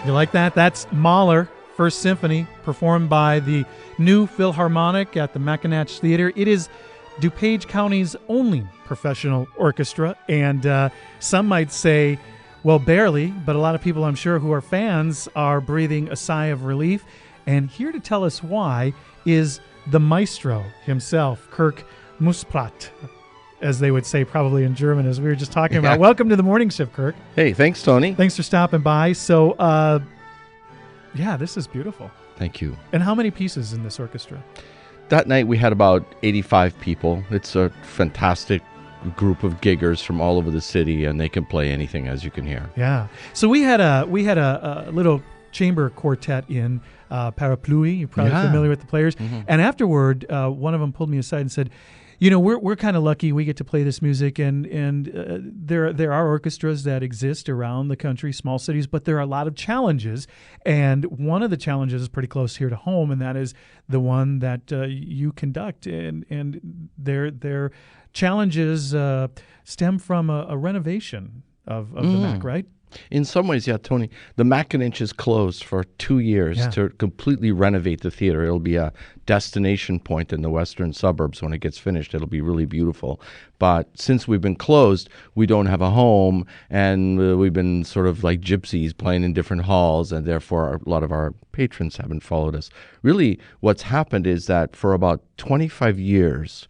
You like that? That's Mahler, First Symphony, performed by the new Philharmonic at the Mackinac Theater. It is DuPage County's only professional orchestra, and some might say, well, barely, but a lot of people I'm sure who are fans are breathing a sigh of relief. And here to tell us why is the maestro himself, Kirk Muspratt, as they would say probably in German, as we were just talking about. Welcome to the Morning Shift, Kirk. Hey, thanks, Tony. Thanks for stopping by. So, this is beautiful. Thank you. And how many pieces in this orchestra? That night we had about 85 people. It's a fantastic group of giggers from all over the city, and they can play anything, as you can hear. Yeah. So we had a little chamber quartet in Parapluie. You're probably familiar with the players. Mm-hmm. And afterward, one of them pulled me aside and said, you know, we're kind of lucky we get to play this music, and there are orchestras that exist around the country, small cities, but there are a lot of challenges, and one of the challenges is pretty close here to home, and that is the one that you conduct, and their challenges stem from a renovation of the Mac, right? In some ways, yeah, Tony. The Mackinac is closed for 2 years to completely renovate the theater. It'll be a destination point in the western suburbs when it gets finished. It'll be really beautiful. But since we've been closed, we don't have a home, and we've been sort of like gypsies playing in different halls, and therefore a lot of our patrons haven't followed us. Really, what's happened is that for about 25 years,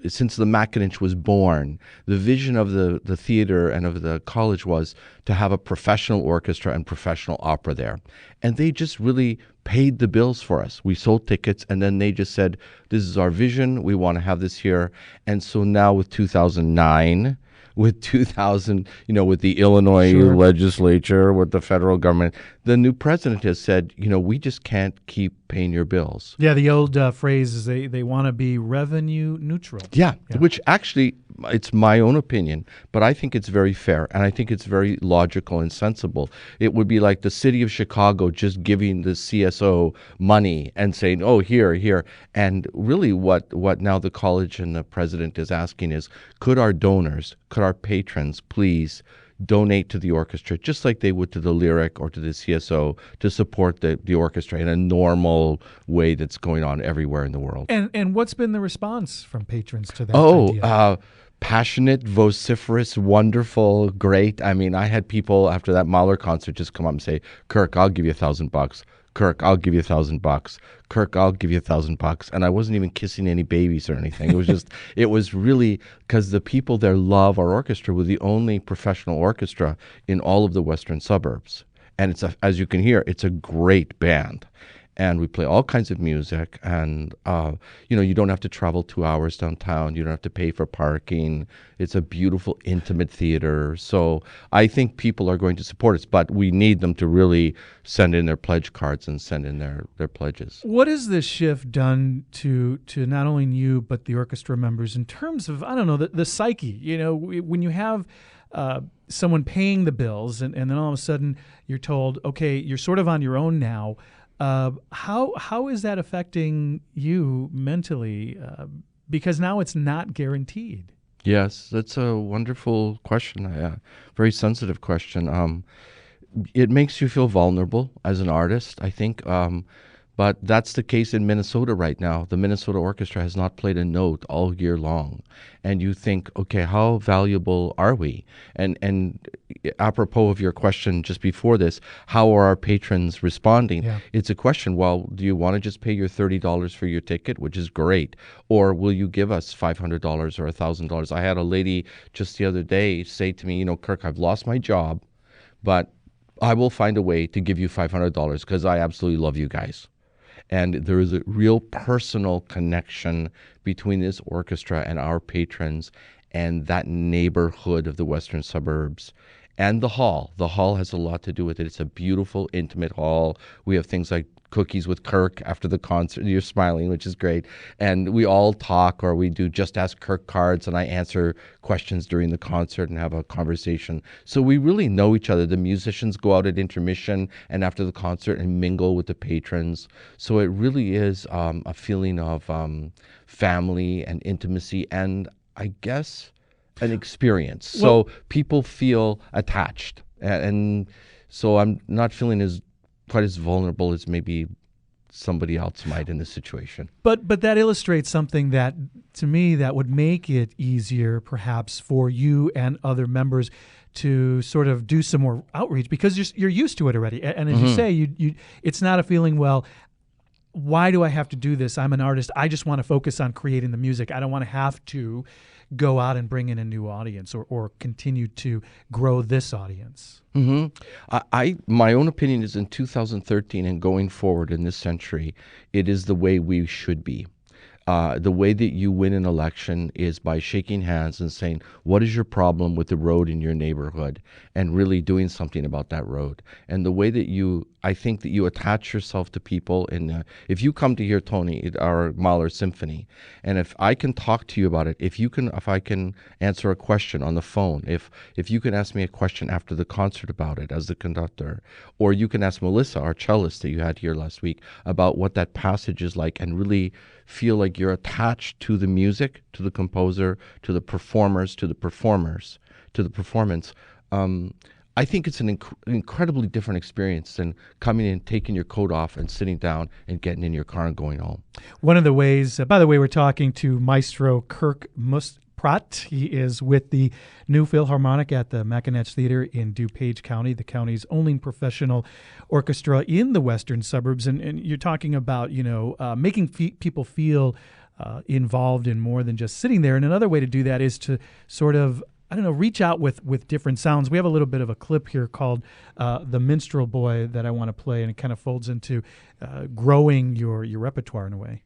since the Mackinac was born, the vision of the theater and of the college was to have a professional orchestra and professional opera there. And they just really paid the bills for us. We sold tickets, and then they just said, this is our vision. We want to have this here. And so now with 2009, with 2000, with the Illinois legislature, with the federal government, the new president has said, we just can't keep paying your bills. Yeah, the old phrase is they want to be revenue neutral. Yeah, which actually, it's my own opinion, but I think it's very fair, and I think it's very logical and sensible. It would be like the city of Chicago just giving the CSO money and saying, oh, here. And really what now the college and the president is asking is, could our donors, could our patrons please donate to the orchestra just like they would to the Lyric or to the CSO to support the orchestra in a normal way that's going on everywhere in the world. And what's been the response from patrons to that idea? Passionate, vociferous, wonderful, great. I mean, I had people after that Mahler concert just come up and say, Kirk, I'll give you $1,000. Kirk, I'll give you $1,000. Kirk, I'll give you $1,000. And I wasn't even kissing any babies or anything. It was just, it was really because the people there love our orchestra. We're the only professional orchestra in all of the western suburbs. And it's as you can hear, it's a great band. And we play all kinds of music, and you don't have to travel 2 hours downtown. You don't have to pay for parking. It's a beautiful, intimate theater. So I think people are going to support us, but we need them to really send in their pledge cards and send in their pledges. What has this shift done to not only you but the orchestra members in terms of the psyche? When you have someone paying the bills, and then all of a sudden you're told, okay, you're sort of on your own now. How is that affecting you mentally? Because now it's not guaranteed. Yes, that's a wonderful question. Very sensitive question. It makes you feel vulnerable as an artist, I think. But that's the case in Minnesota right now. The Minnesota Orchestra has not played a note all year long. And you think, okay, how valuable are we? And apropos of your question just before this, how are our patrons responding? Yeah. It's a question, well, do you want to just pay your $30 for your ticket, which is great? Or will you give us $500 or $1,000? I had a lady just the other day say to me, Kirk, I've lost my job, but I will find a way to give you $500 because I absolutely love you guys. And there is a real personal connection between this orchestra and our patrons and that neighborhood of the western suburbs. And the hall. The hall has a lot to do with it. It's a beautiful, intimate hall. We have things like cookies with Kirk after the concert. You're smiling, which is great. And we all talk, or we do Just Ask Kirk cards, and I answer questions during the concert and have a conversation. So we really know each other. The musicians go out at intermission and after the concert and mingle with the patrons. So it really is a feeling of family and intimacy and, I guess, an experience. So people feel attached. And So I'm not feeling quite as vulnerable as maybe somebody else might in this situation. But that illustrates something that, to me, that would make it easier, perhaps, for you and other members to sort of do some more outreach, because you're used to it already. And as you say, you it's not a feeling, well, why do I have to do this? I'm an artist. I just want to focus on creating the music. I don't want to have to go out and bring in a new audience or continue to grow this audience. My own opinion is in 2013 and going forward in this century, it is the way we should be. The way that you win an election is by shaking hands and saying, what is your problem with the road in your neighborhood, and really doing something about that road. And the way that I think that you attach yourself to people, and if you come to hear Tony at our Mahler Symphony, and if I can talk to you about it, if I can answer a question on the phone, if you can ask me a question after the concert about it as the conductor, or you can ask Melissa, our cellist that you had here last week, about what that passage is like, and really feel like you're attached to the music, to the composer, to the performers, to the performance. I think it's an incredibly different experience than coming in, taking your coat off, and sitting down and getting in your car and going home. One of the ways, by the way, we're talking to Maestro Kirk Muspratt. He is with the New Philharmonic at the Mackinac Theater in DuPage County, the county's only professional orchestra in the western suburbs. And you're talking about, making people feel involved in more than just sitting there. And another way to do that is to sort of, reach out with different sounds. We have a little bit of a clip here called The Minstrel Boy that I want to play, and it kind of folds into growing your repertoire in a way.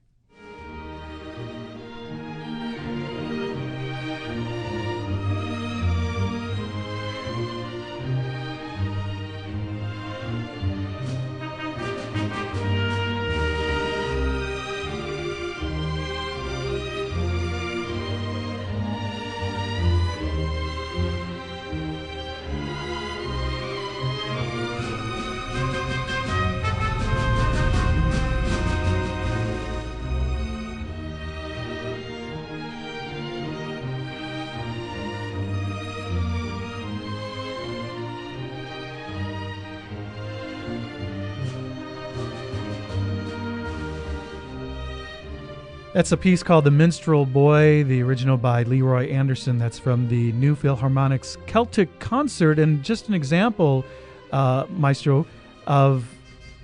That's a piece called The Minstrel Boy, the original by Leroy Anderson. That's from the New Philharmonic's Celtic Concert. And just an example, Maestro, of,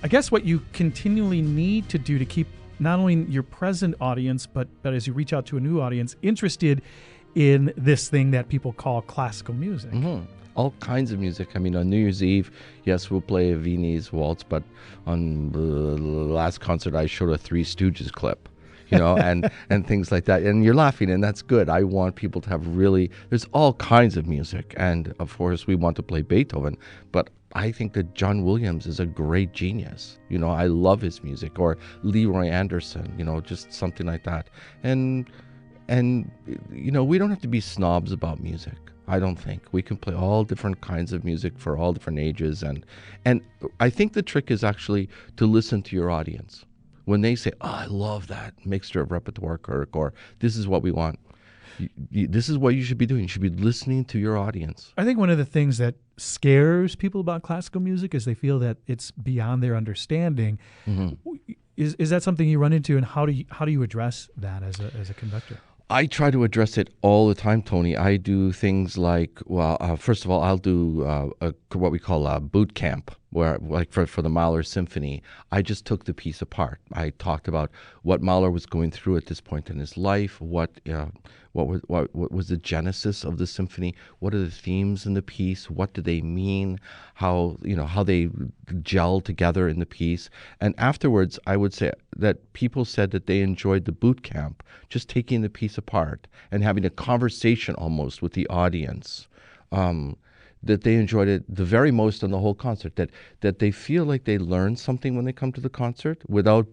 I guess, what you continually need to do to keep not only your present audience, but as you reach out to a new audience, interested in this thing that people call classical music. All kinds of music. I mean, on New Year's Eve, yes, we'll play a Viennese waltz, but on the last concert, I showed a Three Stooges clip. And things like that. And you're laughing, and that's good. I want people to have there's all kinds of music. And, of course, we want to play Beethoven. But I think that John Williams is a great genius. I love his music. Or Leroy Anderson, just something like that. And we don't have to be snobs about music. I don't think. We can play all different kinds of music for all different ages. And I think the trick is actually to listen to your audience. When they say, I love that mixture of repertoire, Kirk, or this is what we want, this is what you should be doing. You should be listening to your audience. I think one of the things that scares people about classical music is they feel that it's beyond their understanding. Is that something you run into, and how do you address that as a conductor? I try to address it all the time, Tony. I do things like, first of all, I'll do what we call a boot camp, where, like for the Mahler Symphony, I just took the piece apart. I talked about what Mahler was going through at this point in his life, what was the genesis of the symphony, what are the themes in the piece, what do they mean, how they gel together in the piece. And afterwards, I would say that people said that they enjoyed the boot camp, just taking the piece apart and having a conversation almost with the audience. That they enjoyed it the very most on the whole concert, that they feel like they learned something when they come to the concert without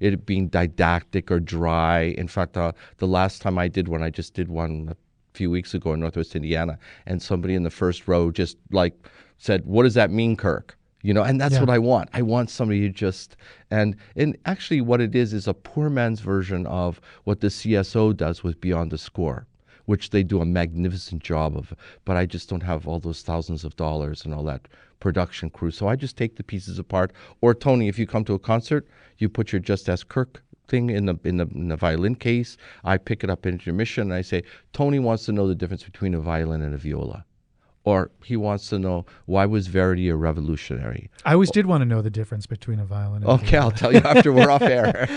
it being didactic or dry. In fact, the last time I did one, I just did one a few weeks ago in Northwest Indiana, and somebody in the first row just said, "What does that mean, Kirk?" And that's what I want. I want somebody who just, and actually what it is a poor man's version of what the CSO does with Beyond the Score. which they do a magnificent job of. But I just don't have all those thousands of dollars and all that production crew. So I just take the pieces apart. Or Tony, if you come to a concert, you put your Just Ask Kirk thing in the violin case. I pick it up in intermission and I say, Tony wants to know the difference between a violin and a viola. Or he wants to know, why was Verdi a revolutionary? I always did want to know the difference between a violin and a Okay, viola. I'll tell you after we're off air.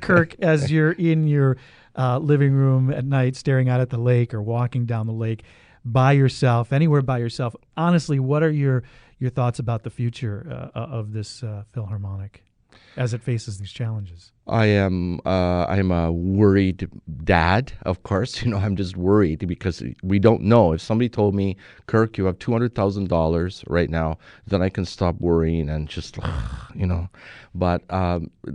Kirk, as you're in your living room at night staring out at the lake or walking down the lake by yourself, anywhere by yourself, honestly, what are your thoughts about the future of this Philharmonic as it faces these challenges? I'm a worried dad, of course. I'm just worried because we don't know. If somebody told me, Kirk, you have $200,000 right now, then I can stop worrying and just, But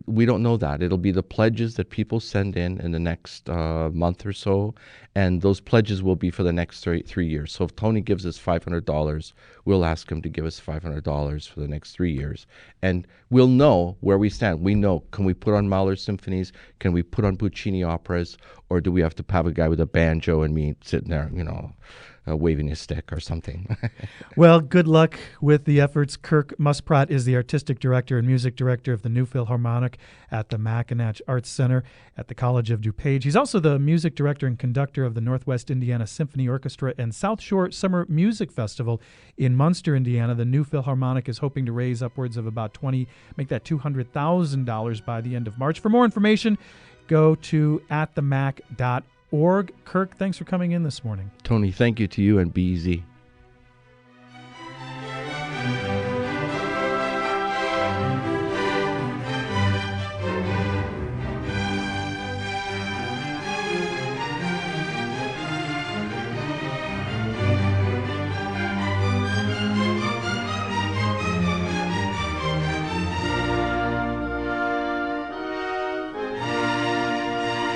we don't know that. It'll be the pledges that people send in the next month or so, and those pledges will be for the next 3 years. So if Tony gives us $500, we'll ask him to give us $500 for the next 3 years, and we'll know where we stand. We know, can we put on Mahler symphonies? Can we put on Puccini operas? Or do we have to have a guy with a banjo and me sitting there, waving his stick or something? Well, good luck with the efforts. Kirk Muspratt is the artistic director and music director of the new Philharmonic at the Mackinac Arts Center at the College of DuPage. He's also the music director and conductor of the Northwest Indiana Symphony Orchestra and South Shore Summer Music Festival in Munster, Indiana. The new Philharmonic is hoping to raise upwards of about $200,000 by the end of March. For more information, go to atthemac.org. Kirk, thanks for coming in this morning. Tony, thank you to you, and be easy.